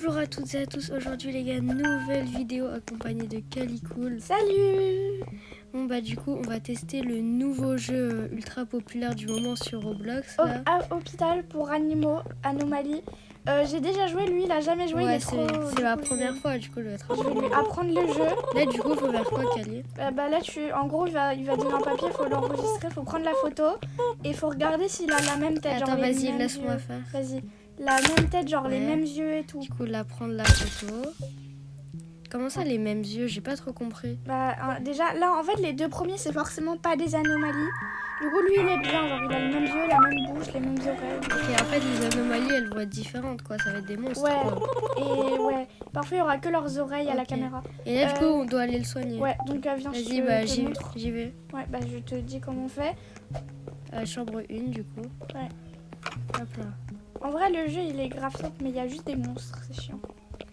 Bonjour à toutes et à tous, aujourd'hui les gars, nouvelle vidéo accompagnée de Calicool. Salut! Bon bah du coup on va tester le nouveau jeu ultra populaire du moment sur Roblox là. Hôpital pour animaux, Anomalie. J'ai déjà joué, lui il a jamais joué, il Ouais, est trop... c'est ma première fois, du coup je vais être Je vais lui apprendre le jeu. Là du coup faut faire quoi, Cali? Bah là en gros il va donner un papier, il faut l'enregistrer, il faut prendre la photo et il faut regarder s'il a la même tête. Attends, genre les vas-y, mêmes laisse-moi yeux. faire. Vas-y, la même tête, genre les Ouais. mêmes yeux et tout. Du coup là prendre la photo. Comment ça les mêmes yeux? J'ai pas trop compris. Bah déjà là en fait les deux premiers c'est forcément pas des anomalies. Du coup lui il est bien, genre il a les mêmes yeux, la même bouche, les mêmes oreilles. Ok, en fait les anomalies elles vont être différentes quoi, ça va être des monstres. Ouais, quoi. et ouais, parfois il y aura que leurs oreilles à la Ok. caméra. Et là du coup on doit aller le soigner. Ouais, donc viens, je Vas-y, te, bah te montre. j'y vais. Ouais, bah je te dis comment on fait. Chambre 1 du coup. Ouais. Hop là. En vrai, le jeu il est grave simple, mais il y a juste des monstres, c'est chiant.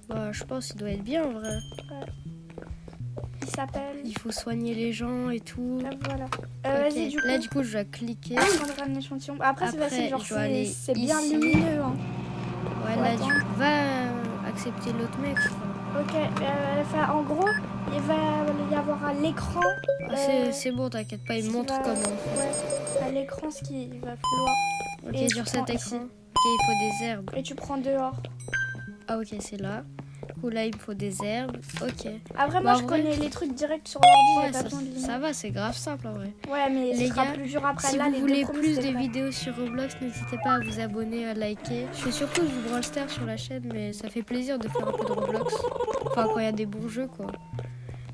Bah je pense qu'il doit être bien en vrai. Il s'appelle. Il faut soigner les gens et tout. Voilà. Ok. Vas-y, du coup. Là du coup je dois cliquer. Prendre un échantillon. Après, c'est facile, genre je dois aller c'est bien ici. lumineux. Hein. Ouais, Faut là attendre. tu vas accepter l'autre mec je crois. Ok, en gros, il va y avoir à l'écran. C'est bon, t'inquiète pas, il ce me qui montre va- comment. Ouais, à l'écran ce qu'il va falloir. Ok, Et sur tu cet prends écran. ici. Ok, il faut des herbes. Et tu prends dehors. Ah ok, c'est là. Du coup là il me faut des herbes. Ok. Après, Bah, moi en je vrai- connais les trucs directs sur l'ordi, Ouais, j'ai pas besoin de ça l'image. va, c'est grave simple en vrai. Ouais, mais Les ce sera gars, plus dur après. Si Là, vous les voulez deux premiers, plus c'était de vrai. vidéos sur Roblox, n'hésitez pas à vous abonner, à liker. Je fais surtout du Brawl Stars sur la chaîne, mais ça fait plaisir de faire un peu de Roblox. Enfin, quand il y a des bons jeux, quoi.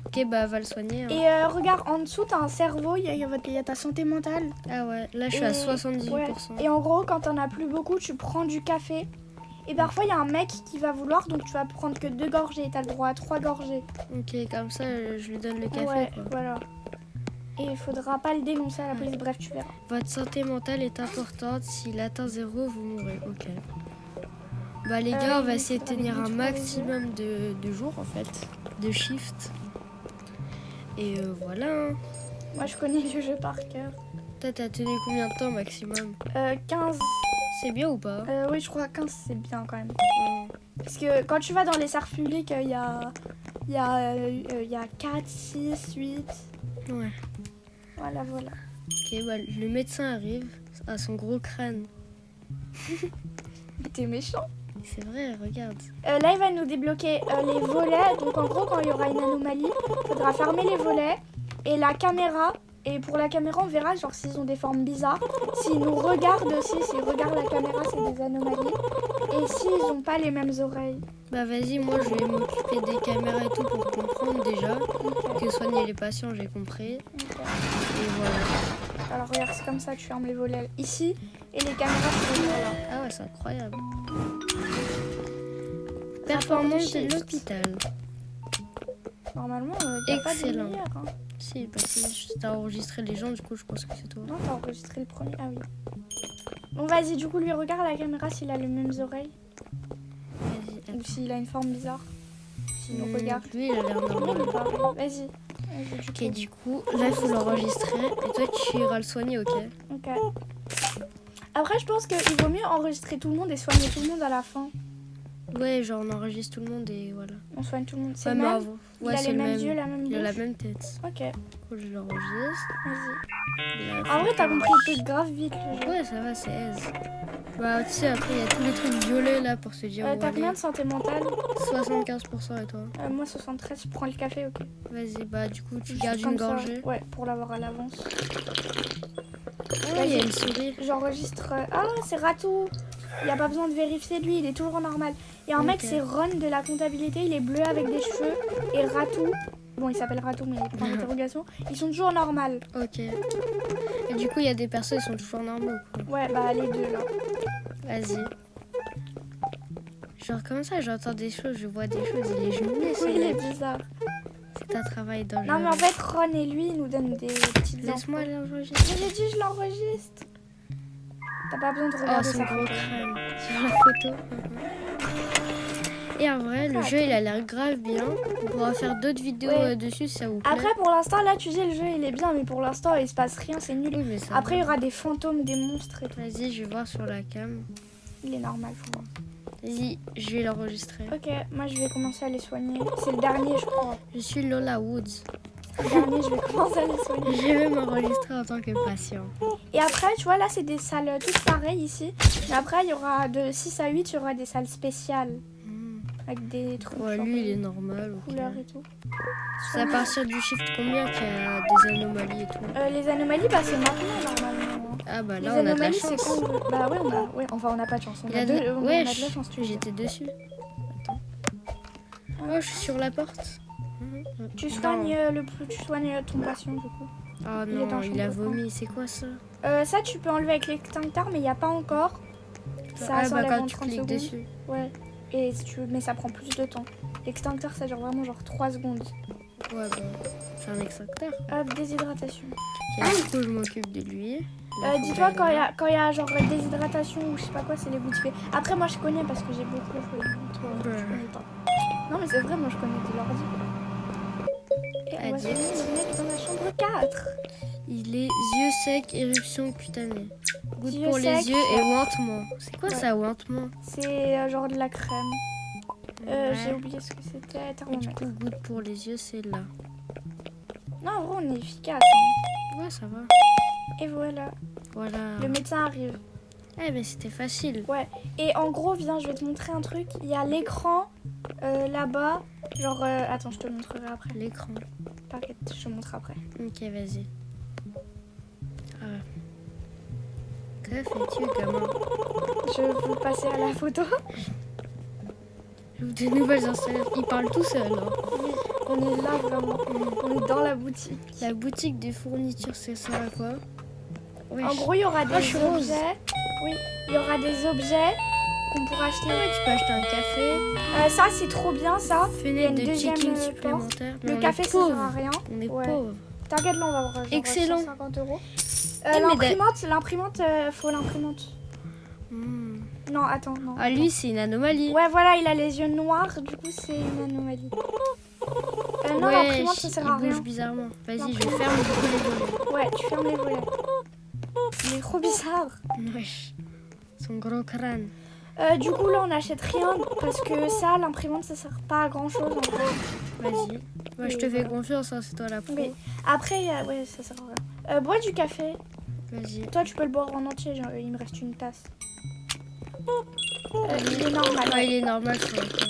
Ok, bah, va le soigner. Hein. Et regarde, en dessous, t'as un cerveau, il y a ta santé mentale. Ah ouais, là, je suis à 78%. Ouais. Et en gros, quand t'en as plus beaucoup, tu prends du café. Et parfois, il y a un mec qui va vouloir, donc tu vas prendre que 2 gorgées. T'as le droit à 3 gorgées. Ok, comme ça, je lui donne le café, Ouais, quoi. voilà. Et il faudra pas le dénoncer à la police. Bref, tu verras. Votre santé mentale est importante. S'il atteint 0, vous mourrez. Ok. Bah, les gars, on va il essayer de faudra tenir vite un trouver les maximum de jours, en fait. De shift. Et voilà. Hein. Moi, je connais le jeu par cœur. Toi, t'as tenu combien de temps maximum? 15. C'est bien ou pas? Oui, je crois 15, c'est bien quand même. Ouais. Parce que quand tu vas dans les serres publiques, il y a 4, 6, 8. Ouais. Voilà. Ok, bah, le médecin arrive à son gros crâne. T'es méchant. C'est vrai, regarde. Là, il va nous débloquer les volets. Donc, en gros, quand il y aura une anomalie, il faudra fermer les volets. Et la caméra. Et pour la caméra, on verra genre s'ils ont des formes bizarres. S'ils nous regardent aussi, s'ils regardent la caméra, c'est des anomalies. Et s'ils n'ont pas les mêmes oreilles. Bah vas-y, moi je vais m'occuper des caméras et tout pour comprendre déjà. Que soigner les patients, j'ai compris. Ok. Et voilà. Alors, regarde, c'est comme ça, tu fermes les volets ici. Et les caméras, tu les mets là. Ah ouais, c'est incroyable. Performance de l'hôpital. Normalement, il n'y a pas de Excellent. meilleur. Hein. Si, parce que t'as enregistré les gens, du coup je pense que c'est toi. Non, t'as enregistré le premier. Ah oui. Bon, vas-y, du coup, lui regarde la caméra s'il a les mêmes oreilles. Vas-y, Ou s'il a une forme bizarre. S'il nous attends. regarde. Lui, il a l'air Non, il normal. est pareil. Vas-y. Ok, du coup, là il faut l'enregistrer. Et toi, tu iras le soigner, ok? Ok. Après, je pense qu'il vaut mieux enregistrer tout le monde et soigner tout le monde à la fin. Ouais, genre on enregistre tout le monde et voilà. On soigne tout le monde. C'est Ouais, le mais même. avant. Il Ouais, a c'est les le mêmes même. yeux, la même Il a la bouche. même tête. Ok, Du coup, je l'enregistre. vas-y. Là, En vrai, faut t'as que- compris, il peut grave vite le jeu. Ouais, ça va, c'est aise. Bah, tu sais, après, il y a tous les trucs violets là pour se dire. T'as combien de santé mentale? 75% et toi? Moi, 73. Je prends le café, ok. Vas-y, bah, du coup, tu Juste gardes une comme ça. gorgée. Ouais, pour l'avoir à l'avance. Ouais, il y a une souris. J'enregistre. Ah, c'est Ratou. Il n'y a pas besoin de vérifier lui, il est toujours normal. Il y a un mec, Ok. c'est Ron de la comptabilité, il est bleu avec des cheveux. Et Ratou, bon, il s'appelle Ratou, mais il est pas en interrogation. Ils sont toujours normaux. Ok. Et du coup, il y a des personnes qui sont toujours normaux. Quoi. Ouais, bah les deux là. Vas-y. Genre, comme ça, j'entends des choses, je vois des choses. Il est jumelé, ce Oui, il est mec. bizarre. C'est un travail dangereux. Non, mais en fait, Ron et lui, ils nous donnent des petites Laisse-moi infos. l'enregistrer. Mais j'ai dit, je l'enregistre. T'as pas besoin de Oh, regarder son sa gros photo. crâne. Sur la photo. Et en vrai, le jeu, il a l'air grave bien. On pourra faire d'autres vidéos Ouais. dessus si ça vous plaît. Après, pour l'instant, là, tu sais, le jeu, il est bien, mais pour l'instant, il se passe rien, c'est nul. Oui, mais ça Après, il y va. aura des fantômes, des monstres et tout. Vas-y, je vais voir sur la cam. Il est normal, je crois. Vas-y, je vais l'enregistrer. Ok, moi je vais commencer à les soigner. C'est le dernier, je crois. Je suis Lola Woods. Le dernier, je vais commencer à les soigner. Je vais m'enregistrer en tant que patient. Et après, tu vois, là, c'est des salles toutes pareilles ici. Mais après, il y aura de 6 à 8, il y aura des salles spéciales. Avec des trucs. Ouais, genre, lui, il est normal. ok. couleurs et tout. C'est à partir du shift combien qu'il y a des anomalies et tout. Les anomalies, bah, c'est maintenant, normalement. Ah bah Les là, on a de la anomalies, c'est chance. quand on veut. Bah, ouais, enfin, on n'a pas de chance. On Il y a a deux, de... on Ouais, a de la chance, tu veux dire. j'étais dessus. Attends. Oh, je suis sur la porte. Tu Non. soignes, tu soignes ton patient, du coup. Ah Il est dans non, le il a chambre vomi. C'est quoi ça? Ça, tu peux enlever avec l'extincteur, mais il n'y a pas encore. Ça Ah bah s'enlève quand en tu 30 cliques secondes. dessus. Ouais. Et si tu veux, mais ça prend plus de temps. L'extincteur, ça dure vraiment genre 3 secondes. Ouais, bah, c'est un extincteur. Hop, déshydratation. Ok, du coup, je m'occupe de lui. Là, faut Dis-toi, que quand j'aille il y a genre déshydratation ou je sais pas quoi, c'est les boutiques. Après, moi je connais parce que j'ai beaucoup joué. Toi, tu Ouais. connais pas. Non, mais c'est vrai, moi je connais de l'ordi. Et on va Addict. soigner le mec dans la chambre 4. Il est yeux secs, éruption cutanée. Goutte Yeux pour les secs. yeux et ouintement. C'est quoi Ouais. ça, ouintement? C'est genre de la crème. Ouais. J'ai oublié ce que c'était. Et du Thermomètre. coup, goutte pour les yeux, c'est là. Non, en vrai, on est efficace. Hein. Ouais, ça va. Et voilà, Voilà. le médecin arrive. Eh ben, c'était facile. Ouais. Et en gros, viens, je vais te montrer un truc. Il y a l'écran là-bas. Genre, attends, je te le montrerai après. L'écran. T'inquiète, je te montre après. Ok, vas-y. Ah. Que fais-tu, gamin? Je vais vous passer à la photo. J'ouvre de nouvelles installations. Il parle tout seul. Hein. Oui, on est là vraiment. On est dans la boutique. La boutique des fournitures, c'est ça à quoi? Wesh. En gros, il y aura je suis des rose. objets. Oui, il y aura des objets qu'on pourra acheter. Ouais, tu peux acheter un café. Ça, c'est trop bien, ça. Il y a Fenêtre une de deuxième check-in porte. supplémentaire. Mais Le on café, est ça sert à pauvre. rien. On est Ouais. pauvre. T'inquiète, là, on va avoir genre Excellent. 150 €. mais L'imprimante, faut l'imprimante. Hmm. Non, attends, non. Ah, lui, c'est une anomalie. Ouais, voilà, il a les yeux noirs, du coup, c'est une anomalie. Non, Ouais, l'imprimante, ça sert à il bouge rien. bizarrement. Vas-y, je L'imprimante. ferme du coup les volets. Ouais, tu fermes les volets. Il est trop bizarre. Wesh. Son gros crâne. Du coup, là, on n'achète rien parce que ça, l'imprimante, ça sert pas à grand chose en vrai. Vas-y. Moi, je te Et fais voilà. confiance, hein, c'est toi la pro. Oui. Après, ouais, ça sert à rien. Bois du café. Vas-y. Toi, tu peux le boire en entier. Genre, il me reste une tasse. Il est normal. Ouais, il est normal sur la cam.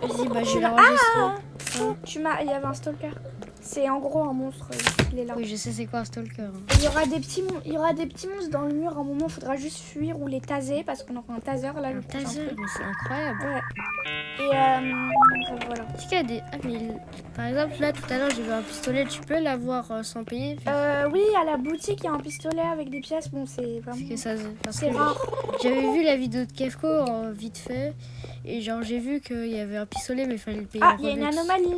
Vas-y, bah, je Tu vais l'as- l'enregistrer. Il y avait un stalker. C'est en gros un monstre. Il est là. Oui, je sais c'est quoi un stalker. Hein. Et il y aura des petits monstres dans le mur. À un moment, il faudra juste fuir ou les taser parce qu'on aura un taser là. Un le prochain taser, truc. mais c'est incroyable. Ouais. Et voilà. Est-ce qu'il y a des... Ah, mais par exemple, là, tout à l'heure, j'ai vu un pistolet. Tu peux l'avoir sans payer? Oui, à la boutique, il y a un pistolet avec des pièces. Bon, c'est Parce vraiment. que ça... Parce C'est que rare. j'avais vu la vidéo de Kefko vite fait. Et genre, j'ai vu qu'il y avait un pistolet, mais il fallait le payer Ah, en il y a une Robux. anomalie.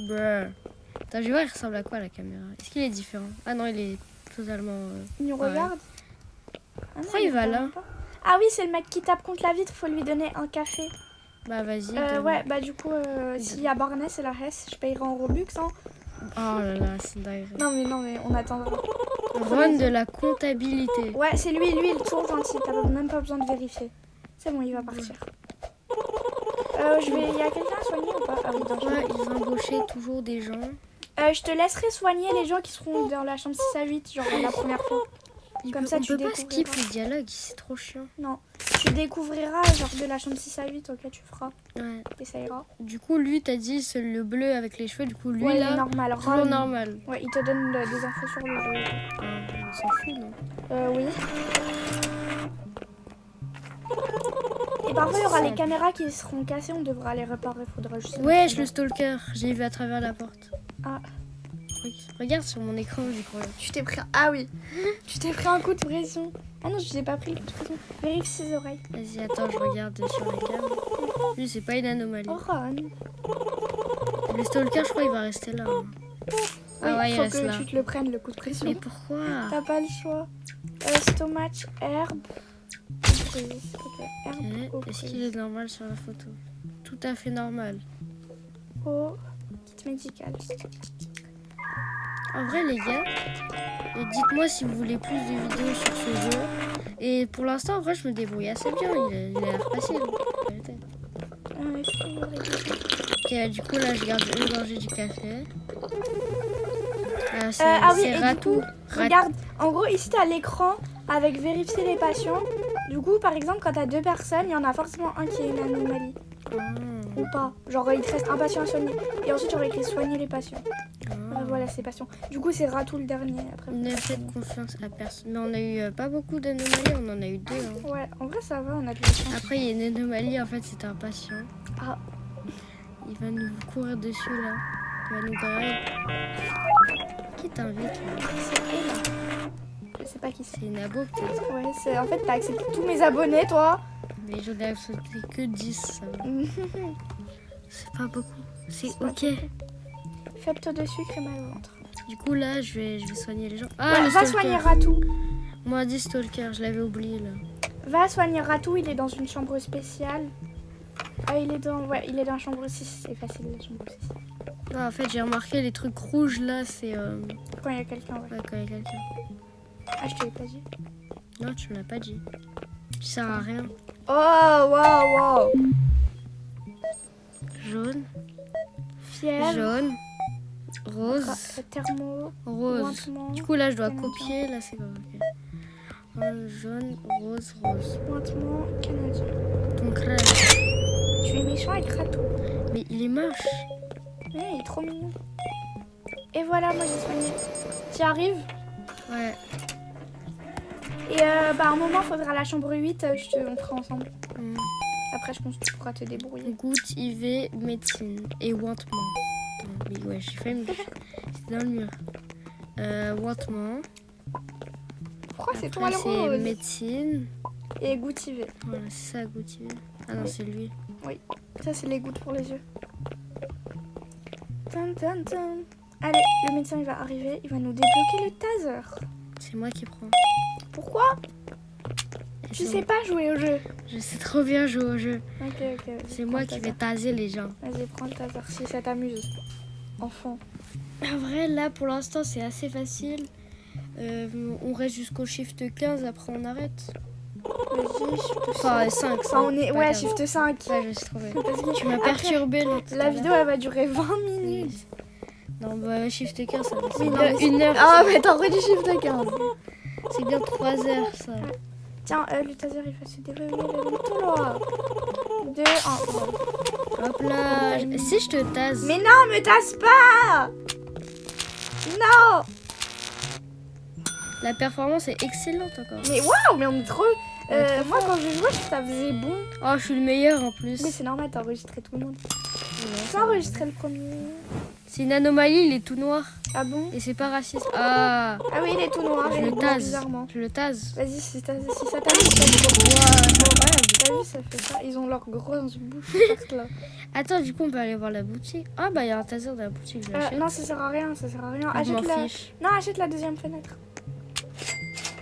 Bruh. Attends, je vais voir, il ressemble à quoi la caméra? Est-ce qu'il est différent? Ah non, il est totalement... Il nous Ouais. regarde. Ah non, Pourquoi il va là? regarde pas. Ah oui, c'est le mec qui tape contre la vitre. Faut lui donner un café. Bah, vas-y. donne. Ouais, bah du coup, s'il y a Barney, c'est la Hesse. Je payerai en Robux. Hein. Oh là là, c'est dingue. Non, mais on attendra. Run de la comptabilité. Ouais, c'est lui, il est toujours gentil. T'as même pas besoin de vérifier. C'est bon, il va partir. Il y a quelqu'un à soigner ou pas? Ah oui, dans la chambre. Ouais, ils embauchaient toujours des gens. Je te laisserai soigner les gens qui seront dans la chambre 6 à 8, genre la première fois. Comme ça, on tu peut pas découvriras. skip les dialogues, c'est trop chiant. Non, tu découvriras genre de la chambre 6 à 8, ok, tu feras. Ouais. Et ça ira. Du coup, lui, t'as dit c'est le bleu avec les cheveux. Du coup, lui, Ouais, il est là, normal. toujours Ron. normal. Ouais, il te donne des infos sur le jeu. On s'en fout, non? Oui. Et parfois, il y aura les Simple. caméras qui seront cassées, on devra les réparer. Faudra juste. Wesh, le stalker. J'ai vu à travers la porte. Ah. Regarde sur mon écran, j'ai crois. Tu t'es pris. Ah oui. Tu t'es pris un coup de pression. Ah non, je t'ai pas pris le coup de pression. Vérifie ses oreilles. Vas-y, attends, je regarde sur la cam. Lui, c'est pas une anomalie. Oh, Ron. Le stalker, je crois, il va rester là. Hein. Ah ouais, il faut reste que là. tu te le prennes le coup de pression. Mais pourquoi? T'as pas le choix. Stomach, herbe. Ok, herbe. Ok, est-ce qu'il est normal sur la photo? Tout à fait normal. Oh, kit médical. En vrai, les gars, dites-moi si vous voulez plus de vidéos sur ce jeu. Et pour l'instant, en vrai, je me débrouille assez bien. Il a l'air facile. en vérité. Ouais, je suis horrible. Ok, du coup, là, je garde une gorgée du café. C'est Ah oui, c'est et du Ratou. coup, regarde, en gros, ici, tu as l'écran avec vérifier les patients. Du coup, par exemple, quand tu as 2 personnes, il y en a forcément un qui a une anomalie. Ou pas. Genre, il te reste un patient à soigner. Et ensuite, j'aurais écrit soigner les patients. Voilà, c'est patients. Du coup, c'est Ratou le dernier. Après, Ne faites confiance à personne. Mais on a eu pas beaucoup d'anomalies, on en a eu 2. Hein. Ouais, en vrai, ça va, on a de la chance. Après, il y a une anomalie, en fait, c'est un patient. Ah. Il va nous courir dessus, là. Il va nous grailler. Qui t'invite, là? C'est elle. Je sais pas qui c'est. C'est Nabo, peut-être. Ouais, c'est en fait, t'as accepté tous mes abonnés, toi. Mais j'en ai accepté que 10, ça va. C'est pas beaucoup. C'est pas ok. Faible-toi de sucre et mal au ventre. Du coup, là, je vais soigner les gens. Ouais, le va stalker. soigner Ratou. Moi, dit stalker, je l'avais oublié, là. Va soigner Ratou, il est dans une chambre spéciale. Ah, il est dans la chambre 6, c'est facile, la chambre 6. Ah, en fait, j'ai remarqué les trucs rouges, là, c'est... Quand il y a quelqu'un, ouais. Ouais, quand il y a quelqu'un. Ah, je te l'ai pas dit. Non, tu me l'as pas dit. Tu sers à rien. Oh, waouh. Jaune. Fièvre. Jaune. Rose. Thermo. Rose. Pointement. Du coup, là, je dois Canadien. copier. Là, c'est bon. Ok. Jaune, rose, rose. Pointement canadien. Ton crâne. Tu es méchant avec Ratou. Mais il est moche. Mais il est trop mignon. Et voilà, moi j'ai soigné. Tu arrives? Ouais. Et à un moment, il faudra la chambre 8, on fera ensemble. Mm. Après, je pense que tu pourras te débrouiller. Goutte, IV, médecine. Et wantement. Mais ouais, j'ai fait une... C'est dans le mur. Wantement. Pourquoi c'est toi Après, le c'est rose? médecine. Et goutivé. Voilà, c'est ça, goutte IV. Ah non, c'est lui. Ça, c'est les gouttes pour les yeux. Tum, tum, tum. Allez, le médecin il va arriver, il va nous débloquer le taser. C'est moi qui prends. Pourquoi? Et Tu c'est sais moi. pas jouer au jeu. Je sais trop bien jouer au jeu. Ok, vas-y, C'est prends moi le qui taser. vais taser les gens. Vas-y, prends le taser si ça t'amuse. Enfant. En vrai, là, pour l'instant, c'est assez facile. On reste jusqu'au shift 15, après on arrête. Vas-y, shift Enfin, 5. 5. Enfin, on est... Ouais, shift 5. Ouais, je me suis trouvée. Parce que Tu m'as après, perturbé là. tout à la l'heure. vidéo, elle va durer 20 minutes. Non, bah, shift 15, ça va. C'est Oui, bien non, 1 heure. Ah, mais t'as redit shift 15. C'est bien 3 heures, ça. Tiens, le taser, il va se déverrouiller tout là. 2, 1. Hop là. Si je te tase. Mais non, me tasse pas. Non. La performance est excellente encore. Mais waouh, mais on est trop... est trop moi, quand je jouais, ça faisait bon. Oh, je suis le meilleur en plus. Oui, c'est normal, t'as enregistré tout le monde. Ouais, Tu as enregistré le premier. c'est une anomalie, il est tout noir. Ah bon? Et c'est pas raciste. Ah, Ah oui, il est tout noir. je il le bouge tase. bizarrement. Je le tase. Vas-y, si ça t'amuse, ça te T'as vu, ça fait ça. Ils ont leur grosse bouche ouverte, là. Attends, du coup, on peut aller voir la boutique. Ah, bah, il y a un taser dans la boutique, je l'achète. Non, ça sert à rien, ça sert à rien. Je m'en Achète la... fiche. Non, achète la deuxième fenêtre.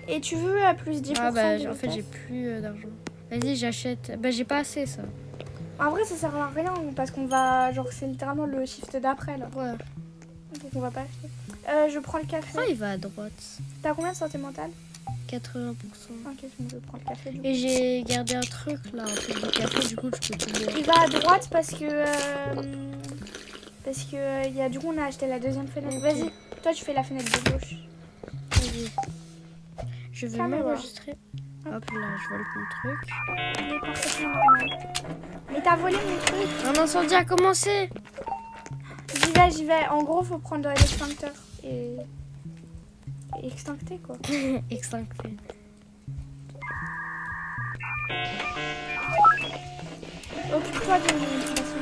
Et tu veux plus 10% Ah, bah, de en fait, j'ai vitesse. plus d'argent. Vas-y, j'achète. Bah, j'ai pas assez, ça. En vrai, ça sert à rien parce qu'on va... Genre, c'est littéralement le shift d'après, là. Ouais. Donc, on va pas acheter. Je prends le café. Ah, il va à droite. T'as combien de santé mentale? 80%. Ok, je prends le café, du coup. Et j'ai gardé un truc, là, un truc de café, du coup, je peux tout boire. Il va à droite parce que... il y a, du coup, on a acheté la deuxième fenêtre. Ok. Vas-y, toi, tu fais la fenêtre de gauche. Vas-y. Je vais Caméra. m'enregistrer. Hop là, je vole ton truc. Il est parfaitement normal. Mais t'as volé mon truc. Un incendie a commencé. J'y vais. En gros, faut prendre l'extincteur et extincter, quoi. Extincté. Occupe-toi de l'utilisation.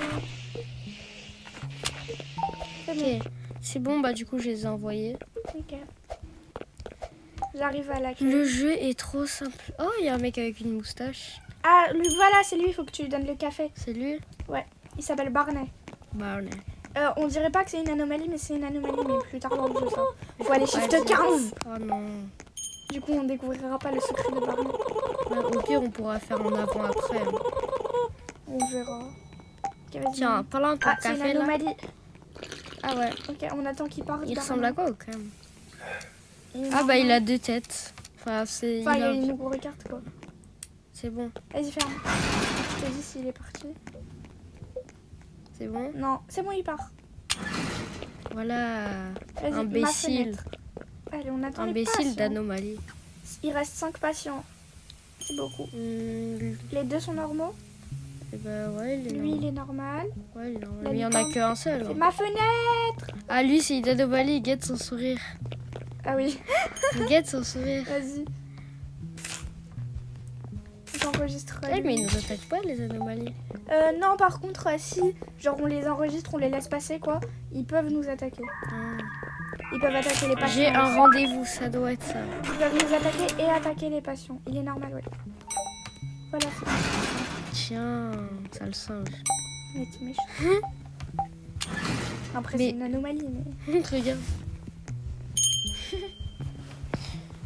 C'est bon. Ok. C'est bon, bah, du coup, je les ai envoyés. Ok. J'arrive à l'accueil. Le jeu est trop simple. Oh, il y a un mec avec une moustache. Ah, lui, voilà, c'est lui. Il faut que tu lui donnes le café. C'est lui? Il s'appelle Barney. Bah, on est. On dirait pas que c'est une anomalie, mais c'est une anomalie, mais plus tard dans le jeu, ça. Faut aller shift Ouais, 15. Oh non. Du coup, on découvrira pas le secret de Barney. Ouais, au pire, on pourra faire en avant-après. Hein. On verra. Ok, vas-y. Tiens, parlant de ton Ah, c'est une café, là. anomalie. Ah ouais. Ok, on attend qu'il parte. Il Barney. ressemble à quoi, quand même? Il est Ah bah, normal. il a 2 têtes. Enfin, c'est... Enfin, il il nous regarde quoi. C'est bon. Vas-y, ferme. Je te dis s'il est parti. C'est bon. Non, c'est bon, il part. Voilà. Vas-y, ma Imbécile. fenêtre. Allez, on attend les Imbécile patients. d'anomalie. Il reste 5 patients. C'est beaucoup. Les deux sont normaux. Eh ben ouais, il est Lui, normal. il est normal. Ouais, il est normal. La Mais il y en a licorne. qu'un seul. C'est hein. ma fenêtre. Ah, lui, c'est d'anomalie. Il guette son sourire. Ah oui, Il guette son sourire. vas-y. J'enregistre. Eh, mais ils nous attaquent pas, les anomalies. Non, par contre, si genre on les enregistre, on les laisse passer quoi, ils peuvent nous attaquer. Ah. Ils peuvent attaquer les patients. J'ai un aussi. rendez-vous, ça doit être ça. Ils peuvent nous attaquer et attaquer les patients. Il est normal, oui. Voilà, c'est bon. Tiens, ça le singe. Mais tu méchant. Après, Mais- c'est une anomalie, mais. Regarde.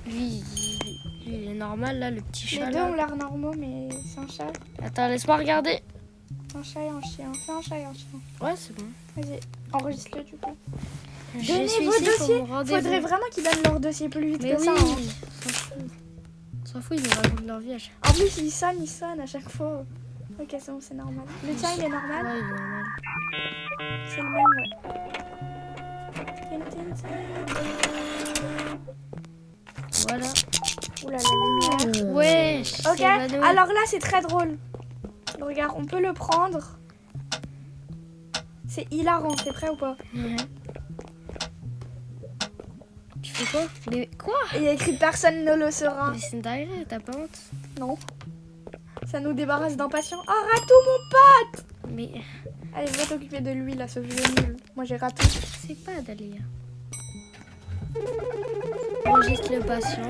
Lui, il est normal là, le petit chat Les deux là. ont l'air normaux, mais c'est un chat. Attends, laisse-moi regarder. Un chat et un chien. Fais un chat et un chien. Ouais, c'est bon. Vas-y, enregistre-le du coup. Je Donnez suis vos ici pour dossiers. mon rendez-vous. Faudrait vraiment qu'ils donnent leur dossier plus vite Mais que oui, ça. Hein. s'en fout. S'en fout, ils nous racontent leur vie à chaque En plus, ils sonnent à chaque fois. Ok, c'est bon, c'est normal. Le tien, il est normal. fois. Ouais, il est normal. C'est le même, ouais. Tin, tin, tin. Voilà. Oula, la lumière. Ouais. Ok, alors là, c'est très drôle. Regarde, on peut le prendre. C'est hilarant, t'es prêt ou pas? Ouais. Tu fais quoi? Mais quoi? Il y a écrit personne ne le saura. Mais c'est une dinguerie, t'as pas honte? Non. Ça nous débarrasse d'un patient. Oh, Ratou, mon pote! Mais Allez, va t'occuper de lui, là, ce vieux nul. Moi, j'ai Ratou. c'est pas Dalia. Enregistre le patient.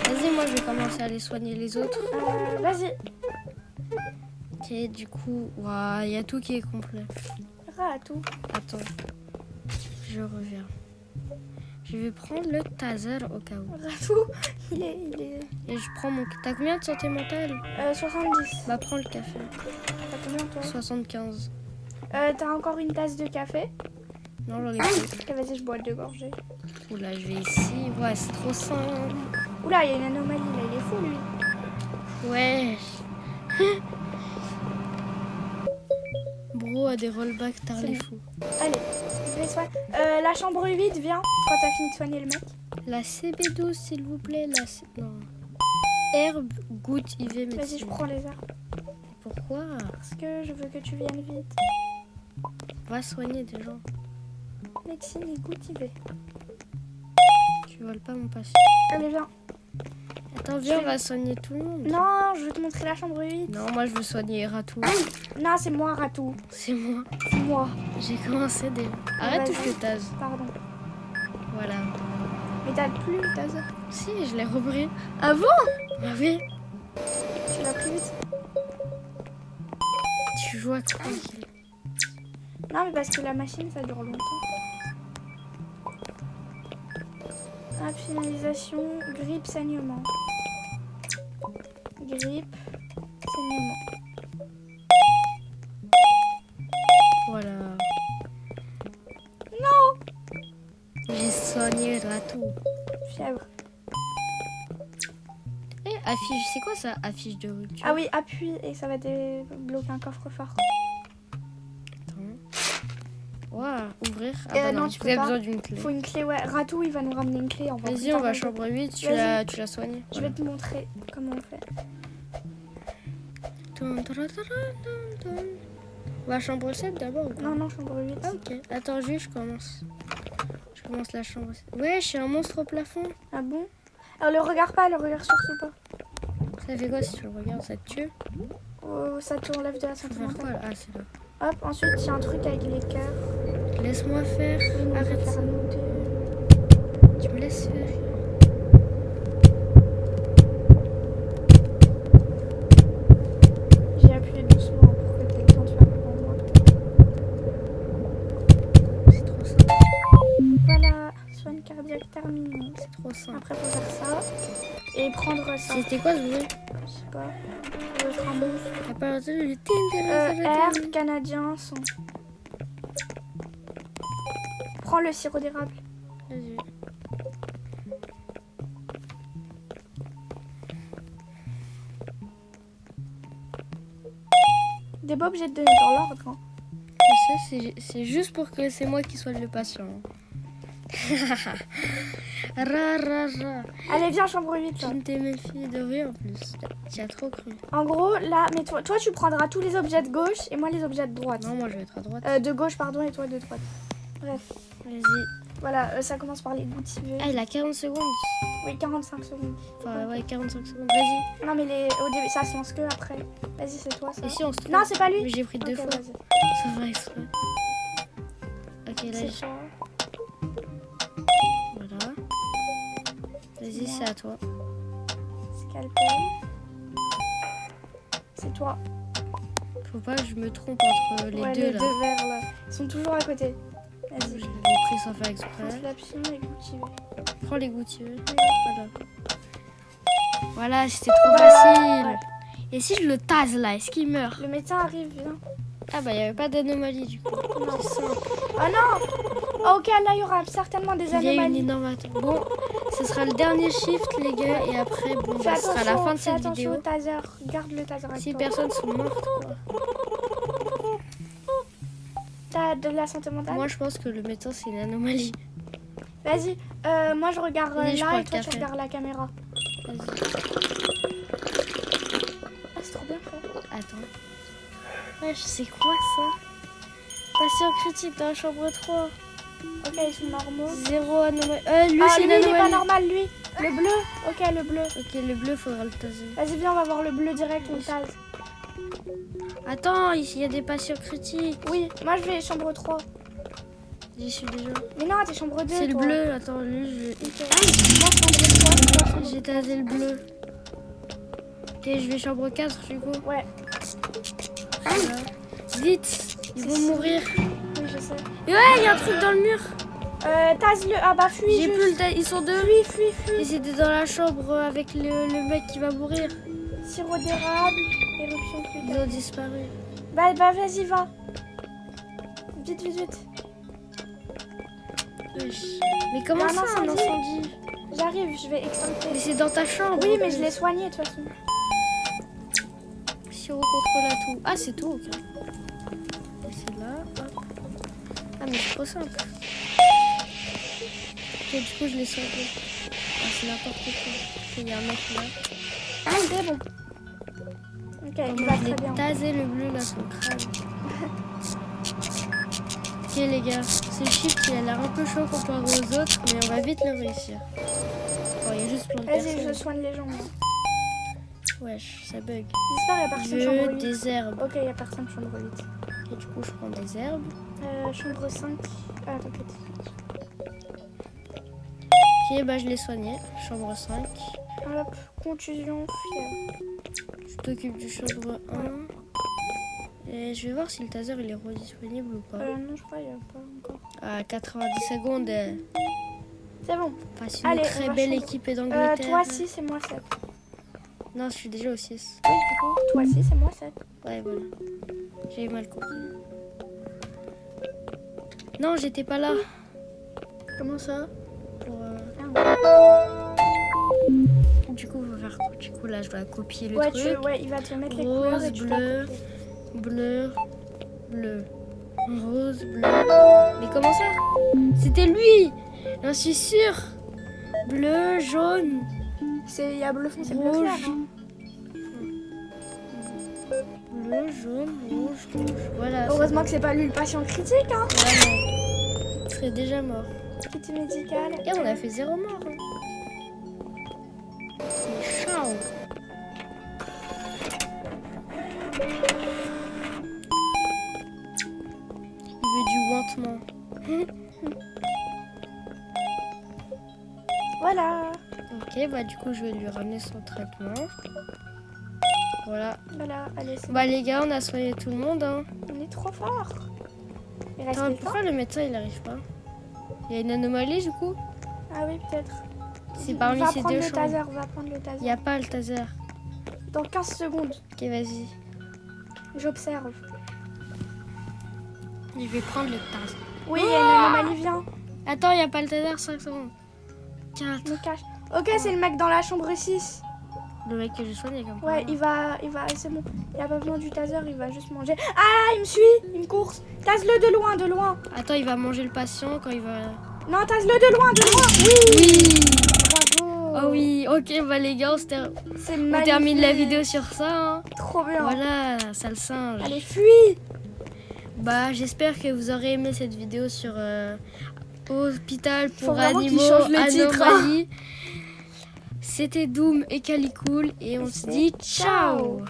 Vas-y, moi je vais commencer à aller soigner les autres. Vas-y. Ok, du coup, il y a tout qui est complet. Ratou. Attends, je reviens. Je vais prendre le taser au cas où. Ratou, il est... Et je prends mon... T'as combien de santé mentale? 70. Bah prends le café. T'as combien, toi? 75. T'as encore une tasse de café? Non, j'en ai plus. Ok, vas-y, je bois 2 gorgées. Oula, je vais ici. Ouais, c'est trop simple. Oula, il y a une anomalie, là. Il est fou, lui. Ouais. Bro a des rollbacks, t'as C'est les bon. fous. Allez, je vais soigner. La chambre 8, viens, quand t'as fini de soigner le mec. La CB12, s'il vous plaît. Non. Herbe, goutte, IV, médecine. Vas-y, je prends les herbes. Pourquoi? Parce que je veux que tu viennes vite. Va soigner des gens. Médecine et goutte IV. Tu voles pas mon patient. Allez, viens. Attends, viens, on va soigner tout le monde. Non, je veux te montrer la chambre 8. Non, moi je veux soigner Ratou. Non, c'est moi, Ratou. C'est moi. C'est moi. J'ai commencé déjà. Arrête Vas-y. tout le taz. Pardon. Voilà. Mais t'as plus le taser. Si, je l'ai repris. Ah bon? Ah oui. Tu l'as plus vite. Tu joues à quoi? Non, mais parce que la machine, ça dure longtemps. Ah, finalisation, grippe, saignement. Grippe, saignement. Voilà. Non! J'ai soigné Ratou. Fièvre. Eh, affiche, c'est quoi ça? Affiche de rupture. Ah oui, appuie et ça va débloquer un coffre-fort. Waouh, ouvrir. non, tu vous peux avez pas. besoin d'une clé. Faut une clé, ouais. Ratou, il va nous ramener une clé. Vas-y, on va à chambre 8, tu Vas-y. l'as soigné. Je vais te montrer comment on fait. On va à chambre 7 d'abord ou pas? Non, non, chambre 8. Ah, ok. Attends, juste, je commence. Je commence la chambre 7. Ouais, je suis un monstre au plafond. Ah bon? Alors, le regarde pas, le regarde surtout pas. Ça fait quoi si tu le regardes? Ça te tue? Oh, ça t'enlève de la Faut santé faire quoi mentale. là? Ah, c'est là. Hop, ensuite, il y a un truc avec les cœurs. Laisse-moi faire. Oui, mais on va Arrête faire ça. nous deux. Tu me laisses faire. J'ai appuyé doucement pour que t'aies le temps de faire pour moi. C'est trop simple. Voilà, soin cardiaque terminé. C'est trop simple. Après, faut faire ça. Et prendre ça. C'était quoi ce bruit? Je sais pas. Ça doit être un monstre. T'as pas entendu le tin. Herbe, canadien, son. Prends le sirop d'érable. Vas-y. T'es pas obligé de donner dans l'ordre. Hein. Je sais, c'est juste pour que c'est moi qui sois le patient. Ra, ra, ra. Allez, viens, chambre 8. Tu Là. ne t'es méfié de rien en plus. Tu as trop cru. En gros, là, mais toi, tu prendras tous les objets de gauche et moi les objets de droite. Non, moi je vais être à droite. De gauche, pardon, et toi de droite. Bref. Vas-y. Voilà, ça commence par les goûtivés. Ah, il a 40 secondes. Oui, 45 secondes. Enfin, ouais, 45 secondes. Vas-y. Non, mais au début, ça se lance que après. Vas-y, c'est toi, ça. Et si on se trompe? Non, c'est pas lui. Mais j'ai pris deux Ok, fois. vas-y. Ça va exprès. Ok, là, C'est toi. voilà. Vas-y, c'est à toi. Scalpel. C'est toi. Faut pas que je me trompe entre les Ouais, deux les là. deux verres là. Ils sont toujours à côté. Je Vas-y. l'ai pris sans faire exprès. Transleption et goûtivé. Prends les goûtiers. Voilà. Voilà, c'était trop facile. Ouais. Et si je le tase là, est-ce qu'il meurt? Le médecin arrive, viens. Ah bah il n'y avait pas d'anomalie du coup. Non. C'est simple. Oh non. Oh, ok, là il y aura certainement des Il y a une anomalies. énorme attente. Bon, ce sera le dernier shift les gars et après bon Fais bah, ce sera la fin de fais cette attention vidéo. au taser. Garde le taser avec Si toi. personnes sont mortes quoi. T'as de la santé mentale? Moi je pense que le médecin c'est une anomalie. Vas-y, moi je regarde Vas-y, je prends là le et toi tu café. regardes la caméra. Vas-y. Ah, c'est trop bien fait. Attends. Ouais, je sais quoi ça? Patient critique dans la chambre 3. Ok, ils sont normaux. Zéro anomalie. Lui Ah, c'est lui une il est pas anomalie. normal, lui. Le bleu. Ok, le bleu. Ok, le bleu faudra le taser. Vas-y, viens, on va voir le bleu direct, on le tase. Attends, il y a des patients critiques. Oui, moi je vais chambre 3. J'y suis déjà. Mais non, t'es chambre 2. C'est le toi. bleu, attends, lui je... Ok. Moi chambre 3. J'ai tasé le bleu. Ok, je vais chambre 4 du coup. Ouais, Voilà. Vite, ils vont mourir. oui, je sais. Et ouais, il y a un truc dans le mur. Tase-le. Ah bah fuis. J'ai plus le ils sont deux. Fuis. Ils étaient dans la chambre avec le mec qui va mourir. Sirop d'érable. Éruption Ils plus ont disparu. Bah vas-y, va. Vite. Wesh. Mais comment Il y a ça, un un incendie. incendie? J'arrive, je vais extincter. Mais c'est dans ta chambre. Oui, en mais plus. je l'ai soigné de toute façon. Sirop contre la toux. Ah, c'est tout, ok. Et c'est là, hop. Ah, mais c'est trop simple. Ok, du coup, je l'ai sauvé. Ah, c'est n'importe quoi. Ok, il y a un mec là. Ah, c'est bon. Ok, il Moi, va je très l'ai bien. tasé le bleu là, son crâne. Ok, les gars, ce shift il a l'air un peu chaud comparé aux autres, mais on va vite le réussir. Bon, il y a juste plein de Vas-y, je personnes. soigne les gens. Wesh, ça bug. J'espère qu'il n'y a personne Je chambre veux 8. des herbes. Ok, il n'y a personne chambre 8. Et du coup, je prends des herbes. Chambre 5. Ah, t'inquiète. Ok, bah je l'ai soigné. Chambre 5. Hop, contusion, fièvre. Je t'occupe du chambre 1. Et je vais voir si le taser il est redisponible ou pas. Non, je crois qu'il n'y a pas encore. À 90 secondes, C'est bon. face une Allez, on très va belle chambre. équipe d'Angleterre. Toi 6 et moi 7. Non, je suis déjà au 6. Oui, du coup, toi 6 et moi 7. Ouais, voilà. J'ai mal compris. Non, j'étais pas là. Comment ça? Pour, Ah. Du coup, on va faire quoi? Du coup, là, je dois copier le Ouais, truc. ouais, il va te mettre les Rose, couleurs et tu dois bleu. copier. Bleu, bleu, rose, bleu. Mais comment ça? C'était lui! J'en suis sûre. Bleu, jaune. Il y a bleu foncé, bleu Rouge. clair. Hein. Bleu, jaune, rouge. Voilà. Heureusement que c'est pas lui le patient critique. Hein. Vraiment. Il serait déjà mort. Critique médicale. Et on a fait 0 mort. Hein. Mais ciao. Il veut du wantement. Voilà. Ok, bah du coup je vais lui ramener son traitement. Voilà. Voilà, allez, c'est Bah les gars, on a soigné tout le monde. Hein. On est trop fort. Il reste Attends, quelqu'un? pourquoi le médecin il arrive pas? Il y a une anomalie du coup? Ah oui, peut-être. C'est parmi Va ces prendre deux le chambres. taser, va prendre le Il taser. n'y a pas le taser. Dans 15 secondes, Ok, vas-y. j'observe. Je vais prendre le taser. Oui, il y a une anomalie, viens. Attends, il n'y a pas le taser, 5 secondes. 4. Je me cache. Ok, c'est le mec dans la chambre 6. Le mec que j'ai soigné comme Ouais, ça. il va, c'est bon. Il a pas besoin du taser, il va juste manger. Ah, il me suit, il me course. Tase-le de loin, de loin. Attends, il va manger le patient quand il va... Non, tase-le de loin, de loin. Oui, Oui. bravo. Oh oui, ok, bah les gars, C'est on magnifique. termine la vidéo sur ça. Hein. Trop bien. Voilà, sale singe. Allez, fuis. Bah, j'espère que vous aurez aimé cette vidéo sur Hôpital Faut pour vraiment qu'il animaux change le titre, hein. Anomalie. C'était Doom et Calicool et on se dit ciao.